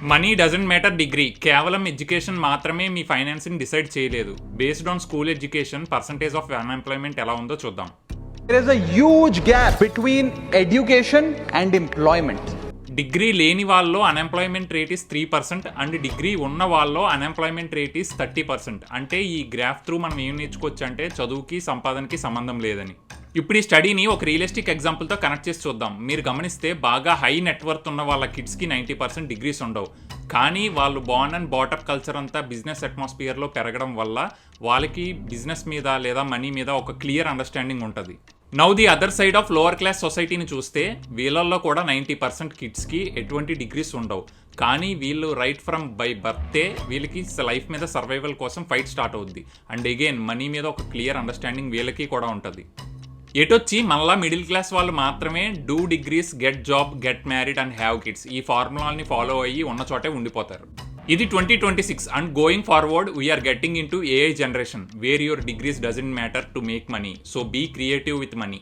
Money doesn't matter degree, కేవలం education మాత్రమే మీ financing decide చేయలేదు. Based on school education percentage of unemployment ఎలా ఉందో చూద్దాం. There is a huge gap between education and employment. Degree లేని వాళ్ళలో unemployment rate is 3% and degree ఉన్న వాళ్ళలో అన్ఎంప్లాయ్మెంట్ రేట్ ఇస్ 30%. అంటే ఈ గ్రాఫ్ త్రూ మనం ఏం నేర్చుకోవచ్చు అంటే చదువుకి సంపాదనకి సంబంధం లేదని. ఇప్పుడు ఈ స్టడీని ఒక రియలిస్టిక్ ఎగ్జాంపుల్తో కనెక్ట్ చేసి చూద్దాం. మీరు గమనిస్తే బాగా హై నెట్వర్త్ ఉన్న వాళ్ళ కిడ్స్కి 90% డిగ్రీస్ ఉండవు. కానీ వాళ్ళు బాన్ అండ్ బాటప్ కల్చర్ అంతా బిజినెస్ అట్మాస్ఫియర్లో పెరగడం వల్ల వాళ్ళకి బిజినెస్ మీద లేదా మనీ మీద ఒక క్లియర్ అండర్స్టాండింగ్ ఉంటుంది. Now the other side of lower class సొసైటీని చూస్తే వీళ్ళల్లో కూడా 90% కిడ్స్కి ఎటువంటి డిగ్రీస్ ఉండవు. కానీ వీళ్ళు రైట్ ఫ్రమ్ బై బర్తే వీళ్ళకి లైఫ్ మీద సర్వైవల్ కోసం ఫైట్ స్టార్ట్ అవుద్ది. అండ్ అగైన్ మనీ మీద ఒక క్లియర్ అండర్స్టాండింగ్ వీళ్ళకి కూడా ఉంటుంది. ఎటొచ్చి మళ్ళా మిడిల్ క్లాస్ వాళ్ళు మాత్రమే do degrees, get job, get married and have kids ఈ ఫార్ములాని ఫాలో అయ్యి ఉన్న చోటే ఉండిపోతారు. ఇది 2026 and going forward we are getting into AI generation where your degrees doesn't matter to make money. So be creative with money.